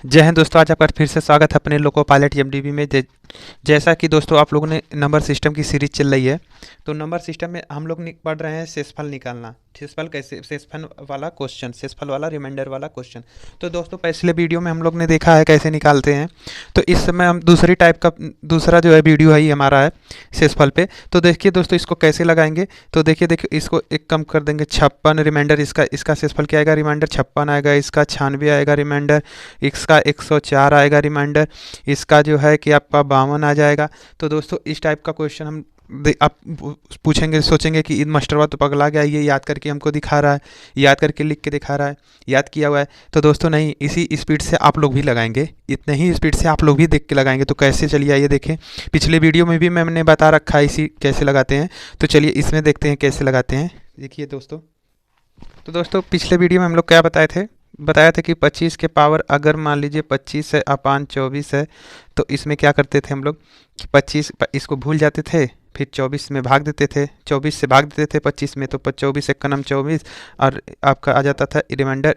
जय हिंद दोस्तों, आज आपका फिर से स्वागत है अपने लोको पायलट एमडीबी में। जैसा कि दोस्तों आप लोगों ने नंबर सिस्टम की सीरीज चल रही है, तो नंबर सिस्टम में हम लोग पढ़ रहे हैं शेषफल निकालना। शेषफल कैसे, शेषफल वाला क्वेश्चन, शेषफल वाला रिमाइंडर वाला क्वेश्चन। तो दोस्तों पिछले वीडियो में हम लोग ने देखा है कैसे निकालते हैं। तो इस समय हम दूसरी टाइप का दूसरा जो है वीडियो है ये हमारा है शेषफल पे। तो देखिए दोस्तों इसको कैसे लगाएंगे। तो देखिए इसको एक कम कर देंगे, 56 रिमाइंडर। इसका शेषफल क्या आएगा, रिमाइंडर 56 आएगा। इसका 96 आएगा रिमाइंडर। इसका 104 आएगा रिमाइंडर। इसका जो है कि आपका 52 आ जाएगा। तो दोस्तों इस टाइप का क्वेश्चन हम आप पूछेंगे, सोचेंगे कि ईद मास्टरवा तो पगला गया, ये याद करके हमको दिखा रहा है, याद करके लिख के दिखा रहा है, याद किया हुआ है। तो दोस्तों नहीं, इसी स्पीड से आप लोग भी लगाएंगे, इतने ही स्पीड से आप लोग भी देख के लगाएंगे। तो कैसे, चलिए आइए देखें। पिछले वीडियो में भी मैंने बता रखा है इसी कैसे लगाते हैं। तो चलिए इसमें देखते हैं कैसे लगाते हैं। देखिए दोस्तों, तो दोस्तों पिछले वीडियो में हम लोग क्या बताया था कि 25 के पावर अगर मान लीजिए 25 है अपान 24 है, तो इसमें क्या करते थे हम लोग कि 25 इसको भूल जाते थे, फिर 24 में भाग देते थे, 24 से भाग देते थे 25 में, तो 24 एक का नाम 24 और आपका आ जाता था रिमाइंडर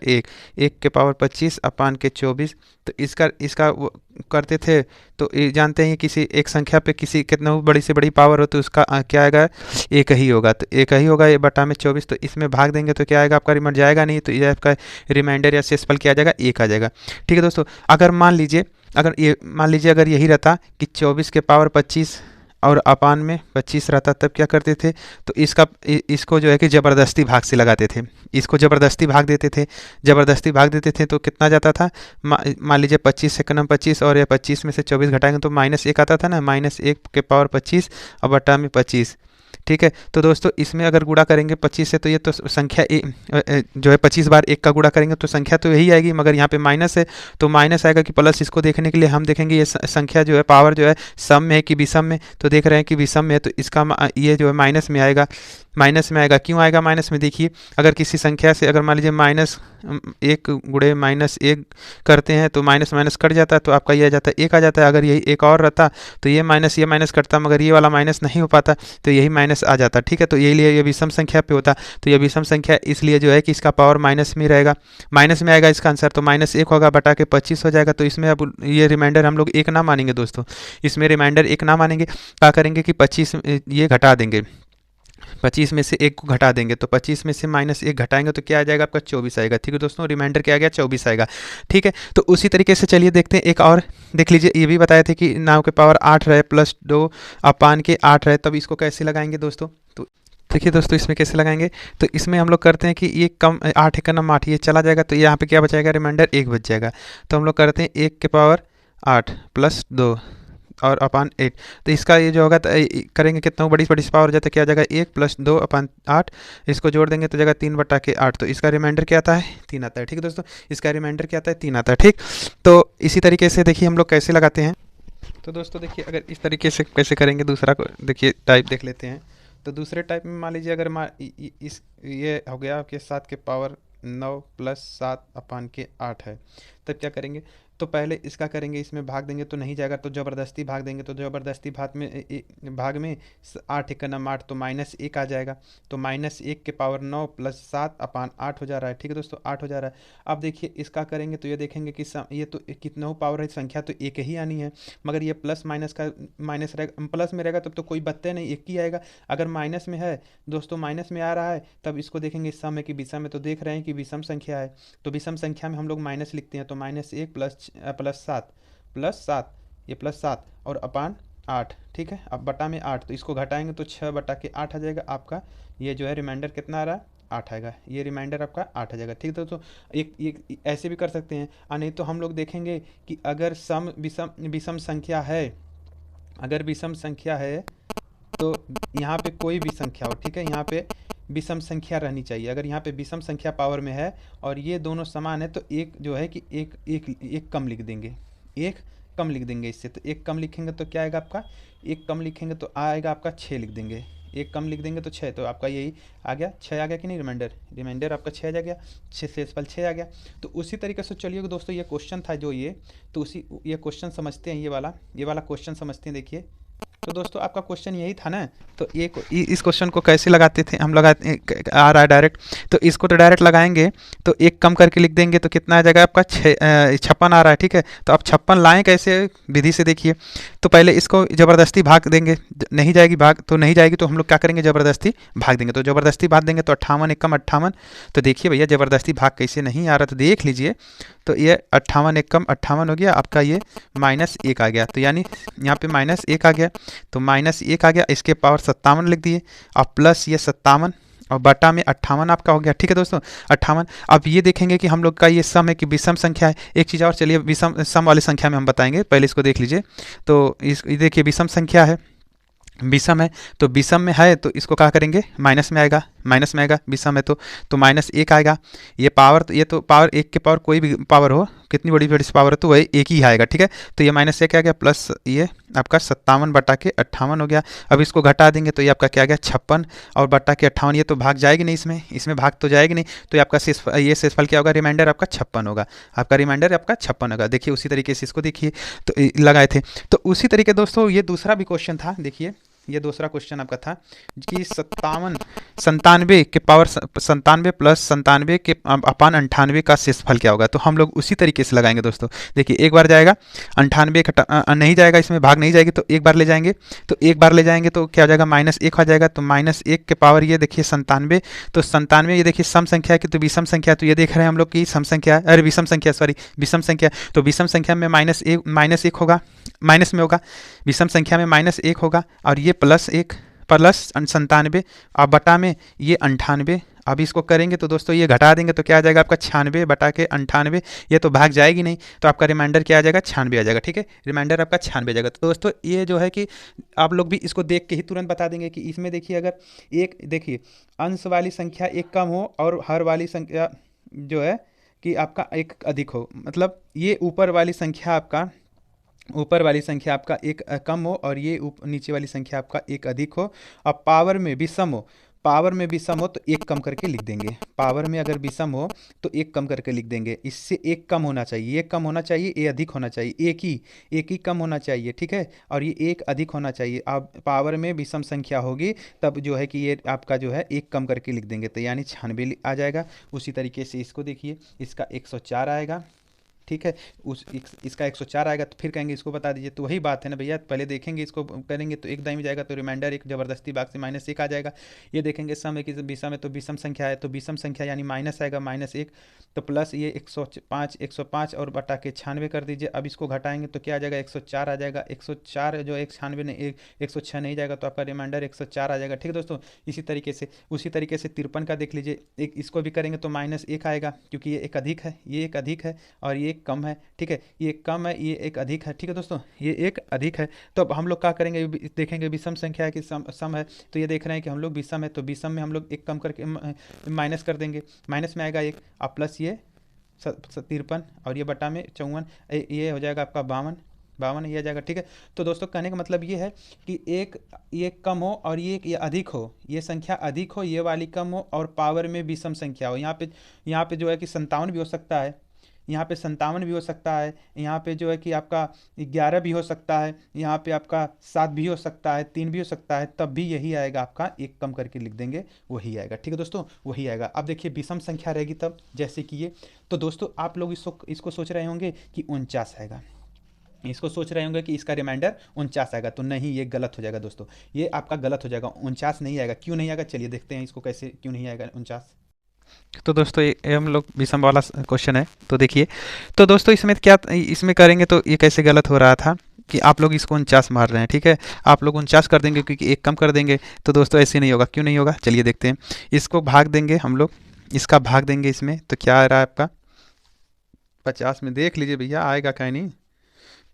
1 के पावर 25 अपान के 24। तो इसका इसका वो करते थे। तो ये जानते हैं किसी एक संख्या पे किसी कितना बड़ी से बड़ी पावर हो तो उसका क्या आएगा, एक ही होगा। तो एक ही होगा ये बटा में 24। तो इसमें भाग देंगे तो क्या आएगा, आपका रिमाइंडर जाएगा नहीं, तो ये आपका रिमाइंडर या शेषफल क्या आ जाएगा, एक आ जाएगा। ठीक है दोस्तों, अगर मान लीजिए अगर यही रहता कि 24 के पावर 25 और अपान में 25 रहता, तब क्या करते थे। तो इसको जो है कि ज़बरदस्ती भाग से लगाते थे, इसको ज़बरदस्ती भाग देते थे। ज़बरदस्ती भाग देते थे तो कितना जाता था, मान लीजिए 25 से कम 25 और या 25 में से 24 घटाएंगे तो -1 आता था ना, -1 के पावर 25 और बटा में 25। ठीक है, तो दोस्तों इसमें अगर गुणा करेंगे 25 से तो ये तो संख्या जो है 25 बार 1 का गुणा करेंगे तो संख्या तो यही आएगी, मगर यहाँ पे माइनस है तो माइनस आएगा कि प्लस। इसको देखने के लिए हम देखेंगे ये संख्या जो है पावर जो है सम में है कि विषम में। तो देख रहे हैं कि विषम में है, तो इसका ये जो है माइनस में आएगा। माइनस में आएगा, क्यों आएगा माइनस में, देखिए अगर किसी संख्या से अगर मान लीजिए -1 गुणे -1 करते हैं तो माइनस माइनस कट जाता है, तो आपका ये आ जाता है 1 आ जाता है। अगर यही एक और रहता तो ये माइनस कटता, मगर ये वाला माइनस नहीं हो पाता, तो यही माइनस आ जाता। ठीक है, तो यही लिए ये विषम संख्या पे होता। तो ये विषम संख्या इसलिए जो है कि इसका पावर माइनस में रहेगा, माइनस में आएगा इसका आंसर। तो -1 होगा बटा के 25 हो जाएगा। तो इसमें अब ये रिमाइंडर हम लोग एक ना मानेंगे दोस्तों, इसमें रिमाइंडर एक ना मानेंगे। क्या करेंगे कि 25 ये घटा देंगे, 25 में से 1 को घटा देंगे। तो 25 में से -1 घटाएंगे तो क्या आ जाएगा, आपका 24 आएगा। ठीक है दोस्तों, रिमाइंडर क्या आ गया, 24 आएगा। ठीक है, तो उसी तरीके से चलिए देखते हैं एक और। देख लीजिए, ये भी बताए थे कि 9 के पावर 8 रहे प्लस 2 अपान के 8 रहे, तब इसको कैसे लगाएंगे दोस्तों। तो देखिए दोस्तों इसमें कैसे लगाएंगे। तो इसमें हम लोग करते हैं कि ये कम 8 का नाम 8 ये चला जाएगा, तो यहाँ पे क्या बचाएगा, रिमाइंडर 1 बच जाएगा। तो हम लोग करते हैं 1 के पावर 8 प्लस 2 और अपान 8। तो इसका ये जो होगा तो करेंगे कितना बड़ी बड़ी पावर हो जाता है, क्या आ जाएगा 1 प्लस 2 अपान 8। इसको जोड़ देंगे तो जगह 3 बटा के 8। तो इसका रिमाइंडर क्या आता है, 3 आता है। ठीक है दोस्तों, इसका रिमाइंडर क्या आता है, 3 आता है। ठीक, तो इसी तरीके से देखिए हम लोग कैसे लगाते हैं। तो दोस्तों देखिए अगर इस तरीके से कैसे करेंगे, दूसरा को देखिए टाइप देख लेते हैं। तो दूसरे टाइप में मान लीजिए अगर इस ये हो गया आपके 7 के पावर 9 प्लस 7 अपान के 8 है, तब क्या करेंगे। तो पहले इसका करेंगे, इसमें भाग देंगे तो नहीं जाएगा, तो ज़बरदस्ती भाग देंगे। तो ज़बरदस्ती भाग में 8 एक का नाम 8, तो -1 आ जाएगा। तो -1 के पावर 9 प्लस 7 अपान 8 हो जा रहा है। ठीक है दोस्तों, 8 हो जा रहा है। अब देखिए इसका करेंगे तो ये देखेंगे कि ये तो कितना हो पावर है, संख्या तो एक ही आनी है, मगर ये प्लस माइनस का माइनस रहेगा, प्लस में रहेगा तब तो कोई बत्ते नहीं, एक ही आएगा। अगर माइनस में है दोस्तों, माइनस में आ रहा है, तब इसको देखेंगे सम है कि विषम है। तो देख रहे हैं कि विषम संख्या है, तो विषम संख्या में हम लोग माइनस लिखते हैं। तो -1 प्लस 7 ये +7 और अपान 8। ठीक है, अब बटा में 8, तो इसको घटाएंगे तो 6 बटा के 8 आ जाएगा आपका। ये जो है रिमाइंडर कितना आ रहा है, 8 आएगा। ये रिमाइंडर आपका 8 आ जाएगा। ठीक है दोस्तों, एक ऐसे भी कर सकते हैं, और नहीं तो हम लोग देखेंगे कि अगर सम विषम विषम संख्या है, अगर विषम संख्या है तो यहाँ पे कोई भी संख्या हो, ठीक है, यहाँ पे विषम संख्या रहनी चाहिए। अगर यहाँ पे विषम संख्या पावर में है और ये दोनों समान है, तो एक जो है कि एक कम लिख देंगे, एक कम लिख देंगे इससे। तो एक कम लिखेंगे तो क्या आएगा आपका, एक कम लिखेंगे तो आएगा आपका 6 लिख देंगे, एक कम लिख देंगे तो 6। तो आपका यही आ गया, 6 आ गया कि नहीं, रिमाइंडर आपका 6 आ गया, 6 शेषफल 6 आ गया। तो उसी तरीके से चलिए दोस्तों, ये क्वेश्चन था जो ये, तो उसी ये क्वेश्चन समझते हैं, ये वाला क्वेश्चन समझते हैं। देखिए तो दोस्तों आपका क्वेश्चन यही था ना। तो इस क्वेश्चन को कैसे लगाते थे हम, लगाते आ रहा है डायरेक्ट। तो इसको तो डायरेक्ट लगाएंगे, तो एक कम करके लिख देंगे तो कितना आ जाएगा आपका 56 आ रहा है, ठीक है। तो अब 56 लाएँ कैसे विधि से, देखिए। तो पहले इसको ज़बरदस्ती भाग देंगे, नहीं जाएगी भाग तो नहीं जाएगी, तो हम लोग क्या करेंगे, ज़बरदस्ती भाग देंगे। तो ज़बरदस्ती भाग देंगे तो 58 एकम 58। तो देखिए भैया ज़बरदस्ती भाग कैसे नहीं आ रहा, तो देख लीजिए। तो ये 58 एकम 58 हो गया आपका, ये -1 आ गया। तो यानी यहाँ पे -1 आ गया, तो -1 आ गया, इसके पावर 57 लिख दिए, और प्लस ये 57 और बटा में 58 आपका हो गया, ठीक है दोस्तों 58। अब ये देखेंगे कि हम लोग का ये सम है कि विषम संख्या है। एक चीज़ और, चलिए विषम सम वाली संख्या में हम बताएंगे, पहले इसको देख लीजिए। तो इस देखिए विषम संख्या है, विषम है, तो विषम में है तो इसको क्या करेंगे, माइनस में आएगा, माइनस में आएगा, विषम है तो -1 आएगा। ये पावर, तो ये तो पावर 1 के पावर कोई भी पावर हो, कितनी बड़ी बड़ी पावर है तो वही एक ही आएगा, ठीक है। तो ये -1 आ गया, प्लस ये आपका 57 बटा के 58 हो गया। अब इसको घटा देंगे तो ये आपका क्या आ गया 56 और बटा के 58। ये तो भाग जाएगी नहीं, इसमें भाग तो जाएगी नहीं, तो ये आपका ये शेषफल क्या होगा, रिमाइंडर आपका 56 होगा, आपका रिमाइंडर आपका 56 होगा। देखिए उसी तरीके से इसको देखिए, तो लगाए थे। तो उसी तरीके दोस्तों ये दूसरा भी क्वेश्चन था, देखिए ये दूसरा क्वेश्चन आपका था कि 97 के पावर 97 प्लस 97 के अपान 98 का शेषफल क्या होगा। तो हम लोग उसी तरीके से लगाएंगे दोस्तों। देखिए एक बार जाएगा 98 नहीं जाएगा, इसमें भाग नहीं जाएगी, तो एक बार ले जाएंगे, तो एक बार ले जाएंगे तो क्या हो जाएगा, -1 आ जाएगा। तो -1 के पावर ये देखिए 97, तो 97 ये देखिए सम संख्या है कि तो विषम संख्या, तो ये देख रहे हैं हम लोग कि सम संख्या है, अरे विषम संख्या, सॉरी विषम संख्या। तो विषम संख्या में -1 होगा, माइनस में होगा, विषम संख्या में -1 होगा, और ये +1 प्लस 97 और बटा में ये 98। अब इसको करेंगे तो दोस्तों ये घटा देंगे तो क्या आ जाएगा आपका 96 बटा के 98। ये तो भाग जाएगी नहीं, तो आपका रिमाइंडर क्या आ जाएगा 96 आ जाएगा, ठीक है। रिमाइंडर आपका 96 आ जाएगा। तो दोस्तों ये जो है कि आप लोग भी इसको देख के ही तुरंत बता देंगे कि इसमें देखिए, अगर एक देखिए अंश वाली संख्या एक कम हो और हर वाली संख्या जो है कि आपका एक अधिक हो, मतलब ये ऊपर वाली संख्या आपका एक कम हो और ये नीचे वाली संख्या आपका एक अधिक हो, और पावर में विषम हो, पावर में विषम हो तो एक कम करके लिख देंगे। पावर में अगर विषम हो तो एक कम करके लिख देंगे, इससे एक कम होना चाहिए, ये कम होना चाहिए, ये अधिक होना चाहिए, एक ही कम होना चाहिए, ठीक है। और ये एक अधिक होना चाहिए। अब पावर में विषम संख्या होगी तब जो है कि ये आपका जो है एक कम करके लिख देंगे, तो यानी 96 आ जाएगा। उसी तरीके से इसको देखिए, इसका 104 आएगा, ठीक है। इसका 104 आएगा, तो फिर कहेंगे इसको बता दीजिए, तो वही बात है ना भैया, पहले देखेंगे इसको करेंगे तो एक दाई में जाएगा, तो रिमाइंडर एक जबरदस्ती भाग से -1 आ जाएगा। ये देखेंगे सम है कि विषम है, तो विषम संख्या है तो विषम संख्या यानी माइनस आएगा -1, तो प्लस ये 105 और बटा के 96 कर दीजिए। अब इसको घटाएंगे तो क्या आ जाएगा 104 आ जाएगा। 104 जो 96 नहीं 106 नहीं जाएगा, तो आपका रिमाइंडर 104 आ जाएगा, ठीक है दोस्तों। इसी तरीके से उसी तरीके से 53 का देख लीजिए, एक इसको भी करेंगे तो -1 आएगा, क्योंकि ये एक अधिक है, ये एक अधिक है और ये कम है, ठीक है। ये कम है, ये एक अधिक है, ठीक है दोस्तों, ये एक अधिक है। तो अब हम लोग क्या करेंगे, देखेंगे विषम संख्या है कि सम है, तो ये देख रहे हैं कि हम लोग विषम है, तो विषम में हम लोग एक कम करके माइनस कर देंगे, माइनस में आएगा एक, और प्लस ये 53 और ये बटा में 54, ये हो जाएगा आपका 52 ये आ जाएगा, ठीक है। तो दोस्तों कहने का मतलब ये है कि ये कम हो और ये अधिक हो, ये संख्या अधिक हो, ये वाली कम हो, और पावर में विषम संख्या हो। यहाँ पे जो है कि 57 भी हो सकता है, यहाँ पे 57 भी हो सकता है, यहाँ पे जो है कि आपका 11 भी हो सकता है, यहाँ पे आपका 7 भी हो सकता है, 3 भी हो सकता है, तब भी यही आएगा आपका, एक कम करके लिख देंगे वही आएगा, ठीक है दोस्तों, वही आएगा। अब देखिए विषम संख्या रहेगी तब, जैसे कि ये, तो दोस्तों आप लोग इसको सोच रहे होंगे कि 49 आएगा, इसको सोच रहे होंगे कि इसका रिमाइंडर 49 आएगा, तो नहीं, ये गलत हो जाएगा दोस्तों, ये आपका गलत हो जाएगा, 49 नहीं आएगा। क्यों नहीं आएगा, चलिए देखते हैं इसको कैसे क्यों नहीं आएगा 49। तो दोस्तों ये हम लोग विषम वाला क्वेश्चन है, तो देखिए। तो दोस्तों इसमें करेंगे तो ये कैसे गलत हो रहा था कि आप लोग इसको 49 मार रहे हैं, ठीक है। आप लोग 49 कर देंगे क्योंकि एक कम कर देंगे, तो दोस्तों ऐसे नहीं होगा। क्यों नहीं होगा, चलिए देखते हैं। इसको भाग देंगे हम लोग, इसका भाग देंगे इसमें, तो क्या आ रहा है आपका 50 में, देख लीजिए भैया आएगा क्या नहीं।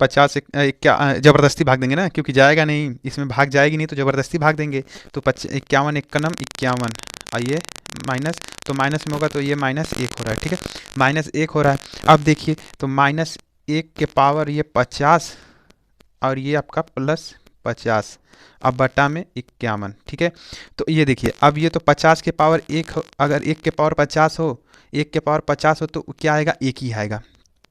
50 क्या ज़बरदस्ती भाग देंगे ना, क्योंकि जाएगा नहीं, इसमें भाग जाएगी नहीं, तो ज़बरदस्ती भाग देंगे। तो 51 51 51 और ये माइनस, तो माइनस में होगा तो ये -1 हो रहा है, ठीक है, -1 हो रहा है। अब देखिए तो -1 के पावर ये 50 और ये आपका +50, अब बटा में 51, ठीक है। तो ये देखिए अब ये तो 50 के पावर 1 हो, अगर 1 के पावर 50 हो, 1 के पावर 50 हो तो क्या आएगा, एक ही आएगा,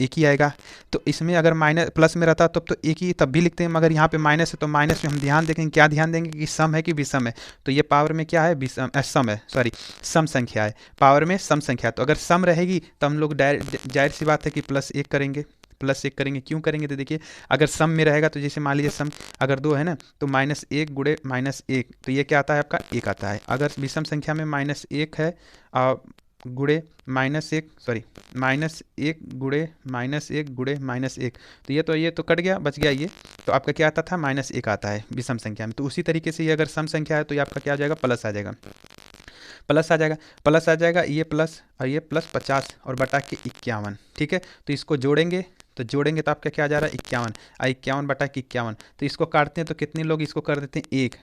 एक ही आएगा। तो इसमें अगर माइनस प्लस में रहता तब तो एक ही तब भी लिखते हैं, मगर यहाँ पे माइनस है तो माइनस में हम ध्यान देंगे, क्या ध्यान देंगे कि सम है कि विषम है। तो ये पावर में क्या है, विषम सम है, सॉरी सम संख्या है, पावर में सम संख्या। तो अगर सम रहेगी तो हम लोग जाहिर सी बात है कि +1 करेंगे, +1 करेंगे। क्यों करेंगे, तो देखिए अगर सम में रहेगा तो जैसे मान लीजिए सम अगर 2 है ना, तो -1 गुणे -1 तो ये क्या आता है आपका 1 आता है। अगर विषम संख्या में -1 है गुणे -1 सॉरी -1 गुणे -1 गुणे -1 तो ये तो कट गया, बच गया ये। तो आपका क्या आता था, -1 आता है विषम संख्या में। तो उसी तरीके से ये अगर सम संख्या है तो ये आपका क्या आ जाएगा, प्लस आ जाएगा, प्लस आ जाएगा, प्लस आ जाएगा, ये प्लस और ये प्लस 50 और बटा के 51। ठीक है, तो इसको जोड़ेंगे तो तो आपका क्या आ जा रहा है 51, 51 बटा के 51। तो इसको काटते हैं तो कितने लोग इसको कर देते हैं 1,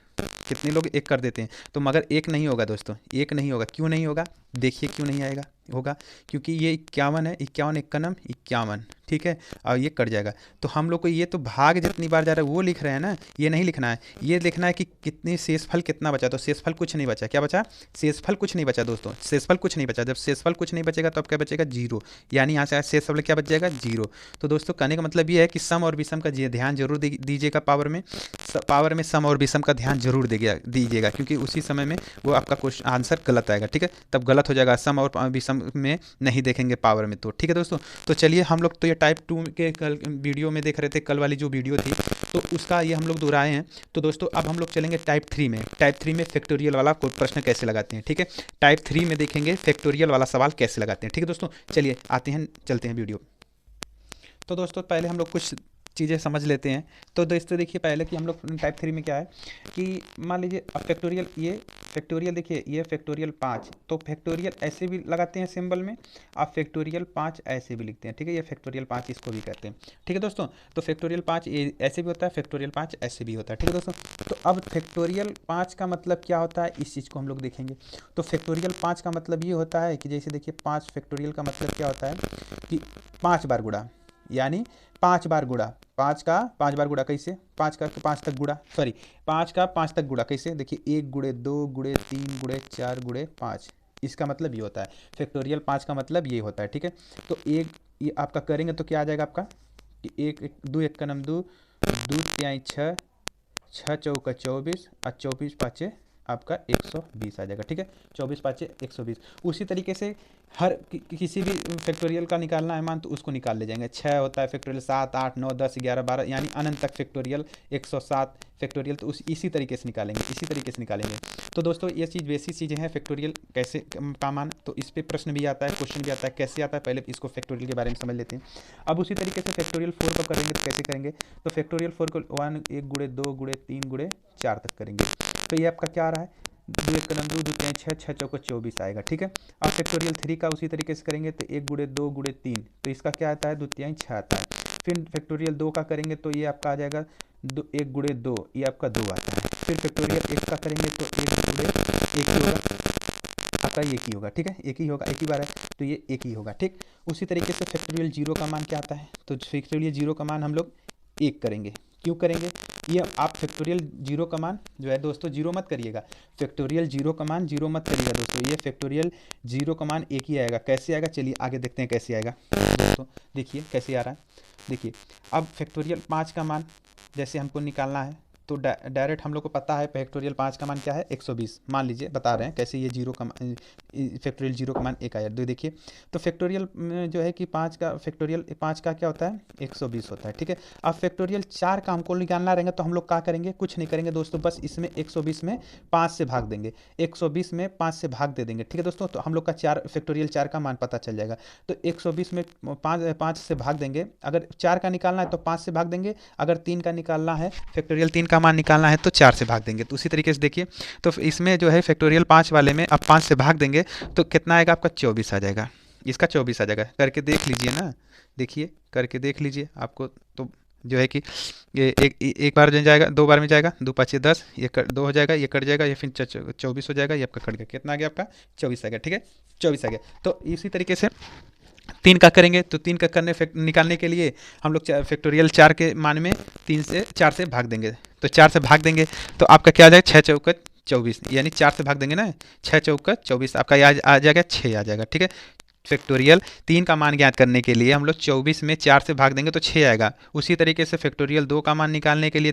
कितने लोग 1 कर देते हैं। तो मगर 1 नहीं होगा दोस्तों, 1 नहीं होगा। क्यों नहीं होगा, देखिए क्यों नहीं आएगा होगा, क्योंकि ये 51 है, 51 1 का नाम 51, ठीक है, और ये कट जाएगा। तो हम लोग को ये तो भाग जितनी बार जा रहा है वो लिख रहे हैं ना, ये नहीं लिखना है, ये लिखना है कि कितनी शेषफल कितना बचा। तो शेषफल कुछ नहीं बचा, क्या बचा, शेषफल कुछ नहीं बचा दोस्तों, शेषफल कुछ नहीं बचा। जब शेषफल कुछ नहीं बचेगा तो अब क्या बचेगा, 0, यानी यहाँ से शेषफल क्या बच जाएगा, 0। तो दोस्तों कहने का मतलब ये है कि सम और विषम का ध्यान जरूर दीजिएगा, पावर में सम और विषम का ध्यान जरूर दीजिएगा, क्योंकि उसी समय में वो आपका क्वेश्चन आंसर गलत आएगा। ठीक है, तब गलत हो जाएगा, सम और विषम में नहीं देखेंगे पावर में। तो ठीक है दोस्तों, तो चलिए हम लोग तो ये टाइप 2 के कल वीडियो में देख रहे थे, कल वाली जो वीडियो थी तो उसका ये हम लोग दोहराए हैं। तो दोस्तों अब हम लोग चलेंगे टाइप 3 में। टाइप 3 में फैक्टोरियल वाला कोई प्रश्न कैसे लगाते हैं। ठीक है, टाइप 3 में देखेंगे फैक्टोरियल वाला सवाल कैसे लगाते हैं। ठीक है दोस्तों, चलिए आते हैं, चलते हैं वीडियो। तो दोस्तों पहले हम लोग कुछ चीज़ें समझ लेते हैं। तो दोस्तों देखिए पहले कि हम लोग टाइप 3 में क्या है कि मान लीजिए अब फैक्टोरियल, ये फैक्टोरियल देखिए, ये फैक्टोरियल 5, तो फैक्टोरियल ऐसे भी लगाते हैं सिंबल में, आप फैक्टोरियल 5 ऐसे भी लिखते हैं। ठीक है, ये फैक्टोरियल 5 इसको भी कहते हैं। ठीक है दोस्तों, तो फैक्टोरियल 5 ऐसे भी होता है, फैक्टोरियल 5 ऐसे भी होता है। ठीक है दोस्तों, तो अब फैक्टोरियल 5 का मतलब क्या होता है, इस चीज़ को हम लोग देखेंगे। तो फैक्टोरियल 5 का मतलब ये होता है कि जैसे देखिए 5 फैक्टोरियल का मतलब क्या होता है कि 5 बार गुणा, यानी 5 बार गुणा, 5 का 5 बार गुणा कैसे, 5 का 5 तक गुणा, सॉरी 5 का 5 तक गुणा कैसे, देखिए 1 गुणे 2 गुणे 3 गुणे 4 गुणे 5, इसका मतलब ये होता है फैक्टोरियल 5 का मतलब ये होता है। ठीक है, तो एक ये आपका करेंगे तो क्या आ जाएगा आपका कि 2 1 का नाम 2, 2 तिहाई 6, 6 चौका 24 और 24 पाँचे आपका 120 आ जाएगा। ठीक है, 24 पाँचे 120। उसी तरीके से हर किसी भी फैक्टोरियल का निकालना है मान तो उसको निकाल ले जाएंगे। 6 होता है फैक्टोरियल, 7 8 9 10 11 12 यानी अनंत तक फैक्टोरियल, 107 फैक्टोरियल, तो इसी तरीके से निकालेंगे, इसी तरीके से निकालेंगे। तो दोस्तों ये चीज़ बेसिक चीज़ें हैं फैक्टोरियल कैसे का मान, तो इस पर प्रश्न भी आता है, क्वेश्चन भी आता है, कैसे आता है पहले इसको फैक्टोरियल के बारे में समझ लेते हैं। अब उसी तरीके से फैक्टोरियल 4 को करेंगे तो कैसे करेंगे, तो फैक्टोरियल 4 को 1 गुणे 2 गुणे 3 गुणे 4 तक करेंगे। तो ये आपका क्या आ रहा है, 2 1 का नाम 2, 2 तिहाई 6, 6 चौका 24 आएगा। ठीक है, अब फैक्टोरियल 3 का उसी तरीके से करेंगे तो 1 गुणे 2 गुणे 3, तो इसका क्या आता है 2 तिहाई 6 आता है। फिर फैक्टोरियल 2 का करेंगे तो ये आपका आ जाएगा 1 गुणे 2, ये आपका 2 आता है। फिर फैक्टोरियल 1 का करेंगे तो 1 गुणे 1 ही होगा, आपका 1 ही होगा। ठीक है, 1 ही होगा, 1 ही बार है तो ये 1 ही होगा। ठीक, उसी तरीके से फैक्टोरियल 0 का मान क्या आता है, तो फैक्टोरियल 0 का मान हम लोग 1 करेंगे। क्यों करेंगे, ये आप फैक्टोरियल 0 का मान जो है दोस्तों 0 मत करिएगा, फैक्टोरियल 0 का मान 0 मत करिएगा दोस्तों, ये फैक्टोरियल 0 का मान 1 ही आएगा। कैसे आएगा, चलिए आगे देखते हैं कैसे आएगा दोस्तों। देखिए कैसे आ रहा है, देखिए अब फैक्टोरियल 5 का मान जैसे हमको निकालना है तो डायरेक्ट हम लोग को पता है फैक्टोरियल 5 का मान क्या है 120, मान लीजिए बता रहे हैं कैसे ये 0 का फैक्टोरियल 0 का मान 1 आया। तो देखिए तो फैक्टोरियल जो है कि 5 का फैक्टोरियल 5 का क्या होता है 120 होता है। ठीक है, अब फैक्टोरियल 4 का हमको निकालना रहेगा तो हम लोग क्या करेंगे, कुछ नहीं करेंगे दोस्तों, बस इसमें 120 में 5 से भाग देंगे, 120 में 5 से भाग दे देंगे। ठीक है दोस्तों, तो हम लोग का 4 फैक्टोरियल 4 का मान पता चल जाएगा। तो 120 में 5 से भाग देंगे, अगर 4 का निकालना है तो 5 से भाग देंगे, अगर 3 का निकालना है फैक्टोरियल 3 का मान निकालना है तो 4 से भाग देंगे। तो उसी तरीके से देखिए तो इसमें जो है फैक्टोरियल 5 वाले में अब 5 से भाग देंगे तो कितना आएगा आपका 24 आ जाएगा, इसका 24 आ जाएगा। करके देख लीजिए ना, देखिए करके देख लीजिए आपको तो जो है कि ये एक बार जो जाएगा 2 बार में जाएगा, 2 5 10, ये 2 हो जाएगा, ये कट जाएगा, ये फिर 24 हो जाएगा, ये आपका कट गया, कितना आ गया आपका 24 आ गया। ठीक है, 24 आ गया। तो इसी तरीके से 3 का करेंगे तो 3 का निकालने के लिए हम लोग फैक्टोरियल 4 के मान में 4 से भाग देंगे, तो 4 से भाग देंगे तो आपका क्या आ जाएगा 6 चौका 24, यानी 4 से भाग देंगे ना, 6 चौका 24 आपका आ जाएगा 6 आ जाएगा। ठीक है, फैक्टोरियल 3 का मान ज्ञात करने के लिए हम लोग 24 में 4 से भाग देंगे तो 6 आएगा। उसी तरीके से फैक्टोरियल 2 का मान निकालने के लिए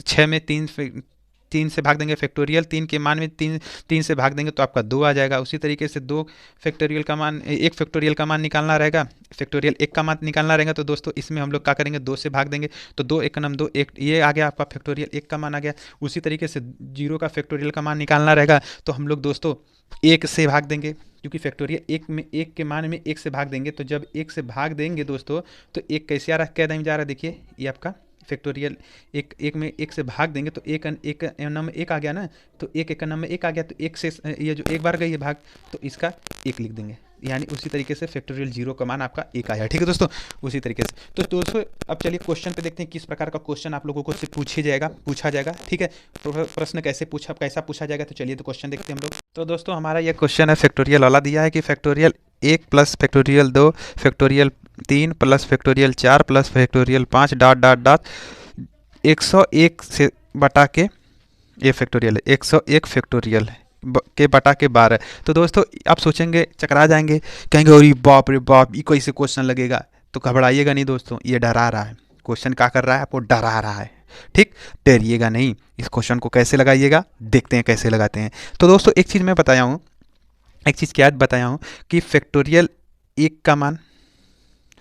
6 में 3 से भाग देंगे, फैक्टोरियल 3 के मान में 3 से भाग देंगे तो आपका 2 आ जाएगा। उसी तरीके से 2 फैक्टोरियल का मान, एक फैक्टोरियल का मान निकालना रहेगा, फैक्टोरियल 1 का मान निकालना रहेगा। तो दोस्तों इसमें हम लोग क्या करेंगे, 2 से भाग देंगे तो 2 1 नम 2 1, ये आ गया आपका फैक्टोरियल 1 का मान आ गया। उसी तरीके से 0 का फैक्टोरियल का मान निकालना रहेगा तो हम लोग दोस्तों 1 से भाग देंगे, क्योंकि फैक्टोरियल 1 में 1 के मान में 1 से भाग देंगे। तो जब 1 से भाग देंगे दोस्तों तो 1 कैसे आ रहा है, क्या जा रहा है, देखिए ये आपका फैक्टोरियल 1 में 1 से भाग देंगे तो एक नंबर 1 आ गया ना, तो एक नंबर 1 आ गया तो 1 से ये जो एक बार गई है भाग तो इसका 1 लिख देंगे, यानी उसी तरीके से फैक्टोरियल 0 का मान आपका 1 आया। ठीक है दोस्तों, उसी तरीके से। तो दोस्तों अब चलिए क्वेश्चन पे देखते हैं किस प्रकार का क्वेश्चन आप लोगों को से पूछा जाएगा। ठीक है, प्रश्न कैसा पूछा जाएगा, तो चलिए तो क्वेश्चन देखते हैं हम लोग। तो दोस्तों हमारा ये क्वेश्चन है, फैक्टोरियल वाला दिया है कि factorial 1 plus factorial 2 factorial 3 plus factorial 4 plus factorial 5 dot dot dot 101 से बटा के, ये फैक्टोरियल है 101 फैक्टोरियल के बटा के 12। तो दोस्तों आप सोचेंगे, चकरा जाएंगे, कहेंगे अरे बाप रे बाप ये कैसे क्वेश्चन लगेगा। तो घबराइएगा नहीं दोस्तों, ये डरा रहा है, क्वेश्चन क्या कर रहा है, आपको डरा रहा है। ठीक, डरिएगा नहीं। इस क्वेश्चन को कैसे लगाइएगा, देखते हैं कैसे लगाते हैं। तो दोस्तों एक चीज़ मैं बताया हूँ, एक चीज़ क्या बताया हूँ कि फैक्टोरियल 1 का मान,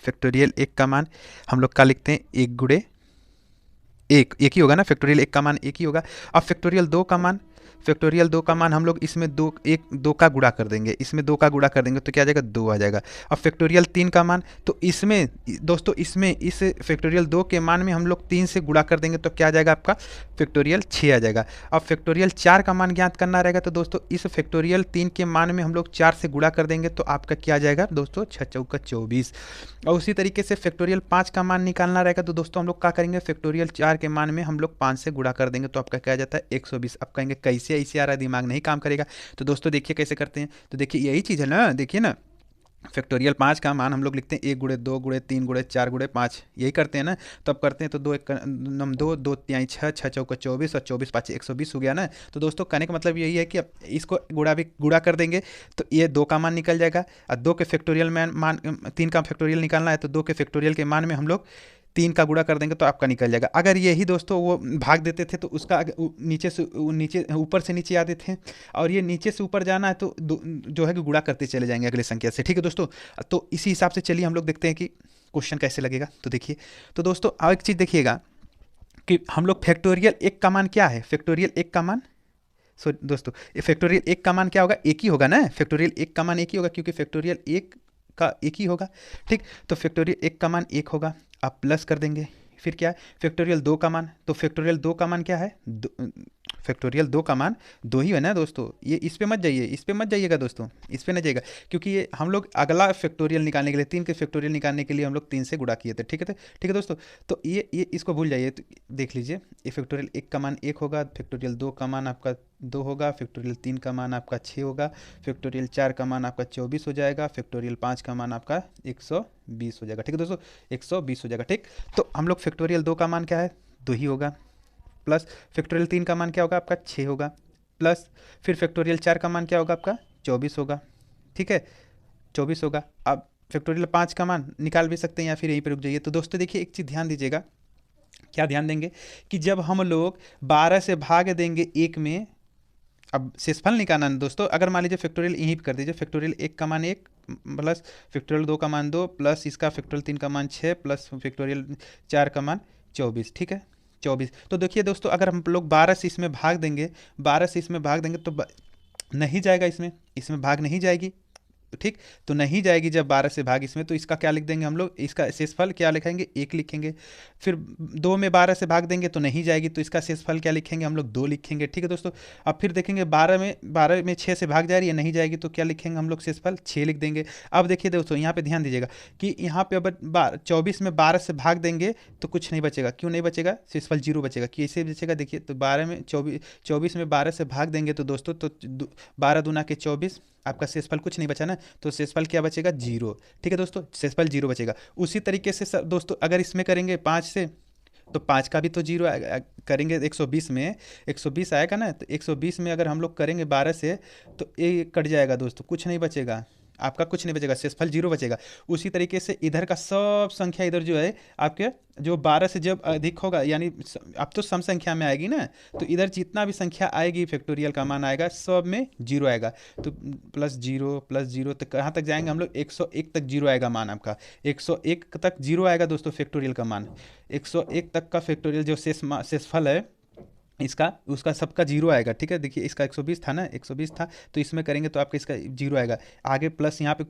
फैक्टोरियल 1 का मान हम लोग क्या लिखते हैं, 1 गुणे 1 1 ही होगा ना, फैक्टोरियल 1 का मान 1 ही होगा। अब फैक्टोरियल 2 का मान, फैक्टोरियल 2 का मान हम लोग इसमें 2 का गुणा कर देंगे, इसमें 2 का गुणा कर देंगे तो क्या आ जाएगा, 2 आ जाएगा। अब फैक्टोरियल 3 का मान, तो इसमें दोस्तों इसमें इस फैक्टोरियल 2 के मान में हम लोग 3 से गुणा कर देंगे तो क्या आ जाएगा आपका, फैक्टोरियल 6 आ जाएगा। अब फैक्टोरियल 4 का मान ज्ञात करना रहेगा तो दोस्तों इस फैक्टोरियल 3 के मान में हम लोग 4 से गुणा कर देंगे तो आपका क्या आ जाएगा दोस्तों, 6 चौका 24। और उसी तरीके से फैक्टोरियल 5 का मान निकालना रहेगा तो दोस्तों हम लोग क्या करेंगे, फैक्टोरियल 4 के मान में हम लोग 5 से गुणा कर देंगे तो आपका क्या आ जाता है, 120। अब कहेंगे कैसे ऐसे आ रहा है, दिमाग नहीं काम करेगा। तो दोस्तों देखिए कैसे करते हैं, तो देखिए यही चीज़ है ना, देखिए ना, फैक्टोरियल 5 का मान हम लोग लिखते हैं 1 गुणे 2 गुणे 3 गुणे 4 गुणे 5, यही करते हैं ना। तो अब करते हैं तो 2 1 नम 2 2 तिहाई 6 6 चौका 24 और 24 5 120 हो गया ना। तो दोस्तों कहने का मतलब यही है कि अब इसको गुणा कर देंगे तो ये 2 का मान निकल जाएगा। और 2 के फैक्टोरियल मान 3 का फैक्टोरियल निकालना है तो 2 के फैक्टोरियल के मान में हम लोग 3 का गुणा कर देंगे तो आपका निकल जाएगा। अगर यही दोस्तों वो भाग देते थे तो उसका नीचे ऊपर से नीचे आते थे, और ये नीचे से ऊपर जाना है तो जो है कि गुणा करते चले जाएंगे अगले संख्या से। ठीक है दोस्तों, तो इसी हिसाब से चलिए हम लोग देखते हैं कि क्वेश्चन कैसे लगेगा। तो देखिए, तो दोस्तों और एक चीज़ देखिएगा कि हम लोग फैक्टोरियल 1 का मान क्या है, फैक्टोरियल 1 का मान, सो दोस्तों फैक्टोरियल 1 का मान क्या होगा, 1 ही होगा ना, फैक्टोरियल 1 का मान 1 ही होगा क्योंकि फैक्टोरियल 1 का 1 ही होगा। ठीक, तो फैक्टोरियल 1 का मान 1 होगा, आप प्लस कर देंगे। फिर क्या है, फैक्टोरियल 2 का मान, तो फैक्टोरियल 2 का मान क्या है, फैक्टोरियल 2 का मान 2 ही है ना दोस्तों। ये इस पे मत जाइए, इस पे मत जाइएगा दोस्तों, इस पे न जाइएगा, क्योंकि ये हम लोग अगला फैक्टोरियल निकालने के लिए 3 के फैक्टोरियल निकालने के लिए हम लोग 3 से गुणा किए थे। ठीक है, ठीक है दोस्तों, तो ये इसको भूल जाइए। तो देख लीजिए, ये फैक्टोरियल 1 का मान 1 होगा, फैक्टोरियल 2 का मान आपका 2 होगा, फैक्टोरियल 3 का मान आपका 6 होगा, फैक्टोरियल 4 का मान आपका 24 हो जाएगा, फैक्टोरियल 5 का मान आपका 120 हो जाएगा। ठीक है दोस्तों, 120 हो जाएगा। ठीक, तो हम लोग फैक्टोरियल 2 का मान क्या है, 2 ही होगा, प्लस फैक्टोरियल 3 का मान क्या होगा आपका 6 होगा, प्लस फिर फैक्टोरियल 4 का मान क्या होगा आपका 24 होगा। ठीक है, 24 होगा। अब फैक्टोरियल 5 का मान निकाल भी सकते हैं या फिर यहीं पर रुक जाइए। तो दोस्तों देखिए एक चीज़ ध्यान दीजिएगा, क्या ध्यान देंगे कि जब हम लोग 12 से भाग देंगे 1 में, अब शेषफल निकालना है दोस्तों। अगर मान लीजिए फैक्टोरियल यहीं पर कर दीजिए, फैक्टोरियल 1 का मान 1 प्लस फैक्टोरियल 2 का मान 2 प्लस इसका फैक्टोरियल 3 का मान 6 प्लस फैक्टोरियल 4 का मान 24। ठीक है, 24। तो देखिए दोस्तों, अगर हम लोग 12 से इसमें भाग देंगे, 12 से इसमें भाग देंगे तो नहीं जाएगा, इसमें भाग नहीं जाएगी। ठीक, तो नहीं जाएगी जब 12 से भाग इसमें, तो इसका क्या लिख देंगे हम लोग, इसका शेषफल क्या लिखेंगे, 1 लिखेंगे। फिर 2 में 12 से भाग देंगे तो नहीं जाएगी, तो इसका शेषफल क्या लिखेंगे हम लोग, 2 लिखेंगे। ठीक है दोस्तों, अब फिर देखेंगे 12 में 6 से भाग जा रही है, नहीं जाएगी, तो क्या लिखेंगे हम लोग, शेषफल 6 लिख देंगे। अब देखिए दोस्तों यहाँ पे ध्यान दीजिएगा कि यहाँ पे अब 24 में 12 से भाग देंगे तो कुछ नहीं बचेगा। क्यों नहीं बचेगा, शेषफल 0 बचेगा। कैसे बचेगा, देखिए तो 12 में 24 में 12 से भाग देंगे तो दोस्तों तो 12 दूना के 24, आपका शेषफल कुछ नहीं बचा ना, तो शेषफल क्या बचेगा, 0। ठीक है दोस्तों, शेषफल 0 बचेगा। उसी तरीके से दोस्तों अगर इसमें करेंगे 5 से, तो 5 का भी तो 0 करेंगे, 120 में 120 आएगा ना, तो 120 में अगर हम लोग करेंगे 12 से तो ये कट जाएगा दोस्तों, कुछ नहीं बचेगा। आपका कुछ नहीं बचेगा, शेषफल 0 बचेगा। उसी तरीके से इधर का सब संख्या इधर जो है आपके जो 12 से जब अधिक होगा, यानी अब तो सम संख्या में आएगी ना, तो इधर जितना भी संख्या आएगी फैक्टोरियल का मान आएगा, सब में 0 आएगा। तो प्लस जीरो तक कहाँ तक जाएंगे हम लोग, 101 तक 0 आएगा मान आपका, 101 तक 0 आएगा दोस्तों फैक्टोरियल का मान। 101 तक का फैक्टोरियल जो शेषफल है इसका, उसका सबका 0 आएगा। ठीक है, देखिए इसका 120 था ना, 120 था, तो इसमें करेंगे तो आपका इसका 0 आएगा। आगे प्लस यहाँ पे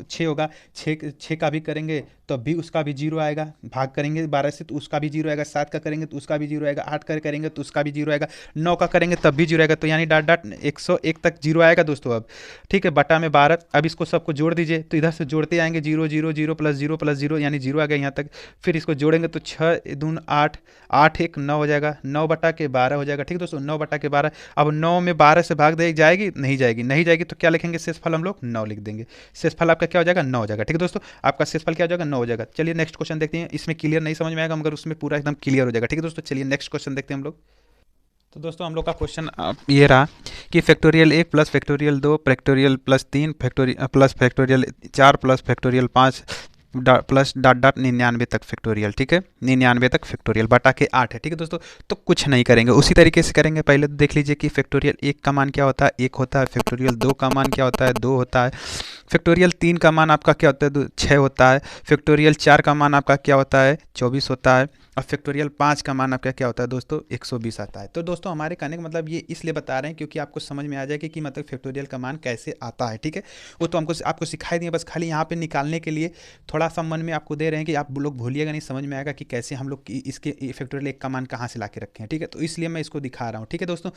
6 होगा, 6 का भी करेंगे तो भी उसका भी 0 आएगा। भाग करेंगे 12 से तो उसका भी 0 आएगा। 7 का करेंगे तो उसका भी 0 आएगा। 8 का करेंगे तो उसका भी 0 आएगा। 9 का करेंगे तब भी 0 आएगा। तो यानी डाट डाट 101 तक 0 आएगा दोस्तों अब। ठीक है, बटा में 12। अब इसको सबको जोड़ दीजिए, तो इधर से जोड़ते आएंगे 0 0 0 प्लस 0 प्लस 0, यानी 0 आ गया यहाँ तक। फिर इसको जोड़ेंगे तो 6 दून 8, 8 1 9 हो जाएगा, 9 बटा के 12 हो जाएगा। ठीक है दोस्तों, 9 बटा के 12। अब 9 में 12 से भाग दे जाएगी, नहीं जाएगी, नहीं जाएगी तो क्या लिखेंगे, शेषफल हम लोग 9 लिख देंगे। शेषफल आपका क्या हो जाएगा, 9 हो जाएगा। ठीक है दोस्तों, आपका शेषफल क्या हो जाएगा, 9 हो जाएगा। चलिए नेक्स्ट क्वेश्चन देखते हैं। इसमें क्लियर नहीं समझ में आएगा मगर उसमें पूरा एकदम क्लियर हो जाएगा। ठीक है दोस्तों, चलिए नेक्स्ट क्वेश्चन देखते हैं हम लोग। तो दोस्तों हम लोग का क्वेश्चन ये रहा कि factorial 1 plus factorial 2 factorial plus 3 factorial plus factorial 4 plus factorial 5 plus dot dot 99 तक फैक्टोरियल। ठीक है, 99 तक फैक्टोरियल बटा के 8 है। ठीक है दोस्तों, तो कुछ नहीं करेंगे, उसी तरीके से करेंगे। पहले तो देख लीजिए कि फैक्टोरियल 1 का मान क्या होता है, 1 होता है। फैक्टोरियल 2 का मान क्या होता है, 2 होता है। फैक्टोरियल 3 का मान आपका क्या होता है, 6 होता है। फैक्टोरियल 4 का मान आपका क्या होता है, 24 होता है। और फैक्टोरियल 5 का मान आपका क्या होता है दोस्तों, 120 आता है। तो दोस्तों हमारे कहने का मतलब ये इसलिए बता रहे हैं क्योंकि आपको समझ में आ जाएगा कि मतलब फैक्टोरियल का मान कैसे आता है। ठीक है, वो तो हमको आपको सिखाई दिए, बस खाली यहाँ पे निकालने के लिए थोड़ा सा मन में आपको दे रहे हैं कि आप लोग भूलिएगा नहीं, समझ में आएगा कि कैसे हम लोग इसके फैक्टोरियल 1 का मान कहाँ से ला के रखे हैं। ठीक है, तो इसलिए मैं इसको दिखा रहा हूँ। ठीक है दोस्तों,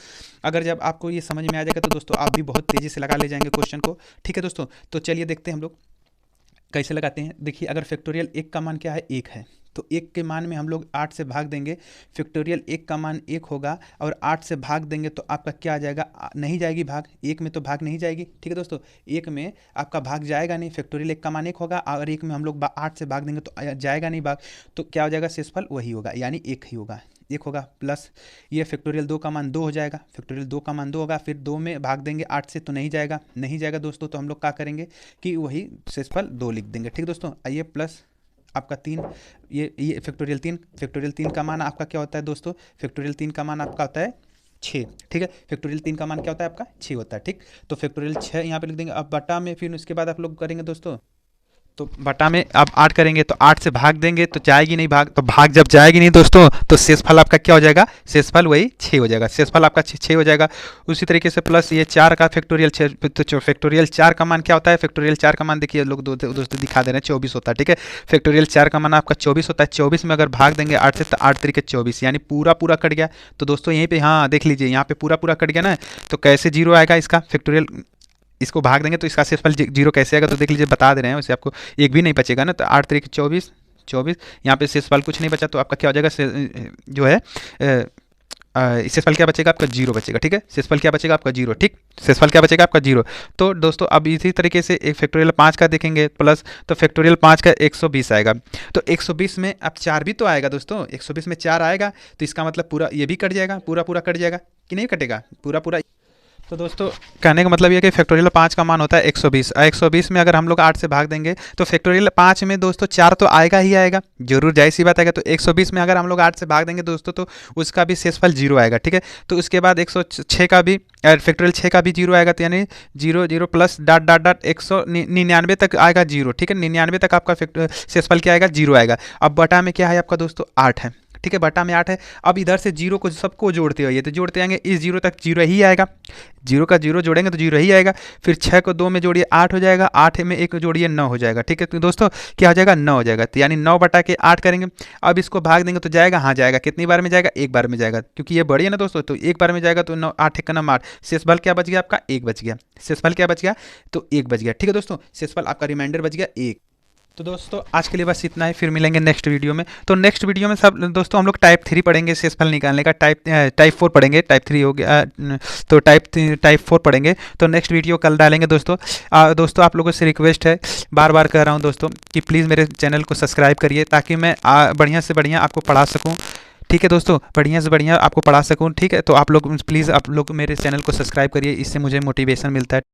अगर जब आपको ये समझ में आ जाएगा तो दोस्तों आप भी बहुत तेज़ी से लगा ले जाएंगे क्वेश्चन को। ठीक है दोस्तों, तो चलिए देखते हैं हम लोग कैसे लगाते हैं। देखिए, अगर फैक्टोरियल 1 का मान क्या है, 1 है, तो 1 के मान में हम लोग 8 से भाग देंगे। फैक्टोरियल 1 का मान 1 होगा और 8 से भाग देंगे तो आपका क्या आ जाएगा, नहीं जाएगी भाग, 1 में तो भाग नहीं जाएगी। ठीक है दोस्तों, 1 में आपका भाग जाएगा नहीं। फैक्टोरियल 1 का मान 1 होगा और 1 में हम लोग 8 से भाग देंगे तो जाएगा नहीं भाग, तो क्या हो जाएगा, शेषफल वही होगा, यानी 1 ही होगा, 1 होगा। प्लस ये फैक्टोरियल 2 का मान 2 हो जाएगा। फैक्टोरियल 2 का मान 2 होगा, फिर 2 में भाग देंगे 8 से तो नहीं जाएगा, नहीं जाएगा दोस्तों, तो हम लोग क्या करेंगे कि वही शेषफल 2 लिख देंगे। ठीक दोस्तों, आइए प्लस आपका 3, ये फैक्टोरियल 3 का मान आपका क्या होता है दोस्तों, फैक्टोरियल 3 का मान आपका होता है 6। ठीक है, फैक्टोरियल 3 का मान क्या होता है आपका, 6 होता है। ठीक, तो फैक्टोरियल 6 यहाँ पे लिख देंगे। अब बटा में फिर उसके बाद आप लोग करेंगे दोस्तों, तो बटा में अब 8 करेंगे तो 8 से भाग देंगे तो जाएगी नहीं भाग, तो भाग जब जाएगी नहीं दोस्तों तो शेषफल आपका क्या हो जाएगा, शेषफल वही 6 हो जाएगा। शेषफल आपका 6 हो जाएगा। उसी तरीके से प्लस ये 4 का फैक्टोरियल 6, तो फैक्टोरियल 4 का मान क्या होता है, फैक्टोरियल 4 का मान देखिए लोग दोस्तों दिखा दे रहे हैं 24 होता है। ठीक है, फैक्टोरियल 4 का मान आपका 24 होता है। 24 में अगर भाग देंगे 8 से तो 8 तरीके 24, यानी पूरा पूरा कट गया। तो दोस्तों यहीं पे हाँ देख लीजिए, यहाँ पे पूरा पूरा कट गया ना, तो कैसे 0 आएगा इसका, फैक्टोरियल इसको भाग देंगे तो इसका शेषफल 0 कैसे आएगा, तो देख लीजिए बता दे रहे हैं, वैसे आपको एक भी नहीं बचेगा ना। तो 8 तरीके 24, यहाँ पे शेषफल कुछ नहीं बचा, तो आपका क्या हो जाएगा, जो है शेषफल क्या बचेगा आपका, 0 बचेगा। ठीक है, शेषफल क्या बचेगा आपका, 0। ठीक, शेषफल क्या बचेगा आपका, 0। तो दोस्तों अब इसी तरीके से एक फैक्टोरियल 5 का देखेंगे प्लस, तो फैक्टोरियल 5 का 120 आएगा। तो 120 में अब 4 भी तो आएगा दोस्तों, 120 में 4 आएगा, तो इसका मतलब पूरा ये भी कट जाएगा, पूरा पूरा कट जाएगा कि नहीं कटेगा, पूरा पूरा। तो दोस्तों कहने का मतलब ये कि फैक्टोरियल 5 का मान होता है 120। 120 में अगर हम लोग 8 से भाग देंगे तो फैक्टोरियल 5 में दोस्तों 4 तो आएगा ही आएगा, जरूर जाहिर सी बात आएगा। तो 120 में अगर हम लोग 8 से भाग देंगे दोस्तों तो उसका भी शेषफल 0 आएगा। ठीक है, तो उसके बाद 106 का भी फैक्टोरियल 6 का भी 0 आएगा, तो यानी 0 0 प्लस डॉट डॉट डॉट 199 तक आएगा 0। ठीक है, 99 तक आपका शेषफल क्या आएगा, 0 आएगा। अब बटा में क्या है आपका दोस्तों, 8 है। ठीक है, बटा में 8 है। अब इधर से 0 को सबको जोड़ते हुए, तो जोड़ते आएंगे, इस 0 तक 0 ही आएगा, 0 का 0 जोड़ेंगे तो 0 ही आएगा। फिर 6 को 2 में जोड़िए 8 हो जाएगा, 8 में 1 जोड़िए 9 हो जाएगा। ठीक है, तो दोस्तों क्या हो जाएगा, 9 हो जाएगा, तो यानी 9 बटा के 8 करेंगे। अब इसको भाग देंगे तो जाएगा, हाँ जाएगा, कितनी बार में जाएगा, एक बार में जाएगा, क्योंकि ये बड़ी है ना दोस्तों, तो एक बार में जाएगा। तो 9 8 1 9 8, शेषफल क्या बच गया आपका, 1 बच गया। शेषफल क्या बच गया, तो 1 बच गया। ठीक है दोस्तों, शेषफल आपका रिमाइंडर बच गया 1। तो दोस्तों आज के लिए बस इतना ही, फिर मिलेंगे नेक्स्ट वीडियो में। तो नेक्स्ट वीडियो में सब दोस्तों हम लोग टाइप 3 पढ़ेंगे, शेषफल निकालने का। टाइप 4 पढ़ेंगे, टाइप 3 हो गया तो टाइप 4 पढ़ेंगे। तो नेक्स्ट वीडियो कल डालेंगे दोस्तों। दोस्तों आप लोगों से रिक्वेस्ट है, बार बार कह रहा हूँ दोस्तों, कि प्लीज़ मेरे चैनल को सब्सक्राइब करिए ताकि मैं बढ़िया से बढ़िया आपको पढ़ा सकूँ। ठीक है दोस्तों, बढ़िया से बढ़िया आपको पढ़ा सकूँ। ठीक है, तो आप लोग प्लीज़ आप लोग मेरे चैनल को सब्सक्राइब करिए, इससे मुझे मोटिवेशन मिलता है।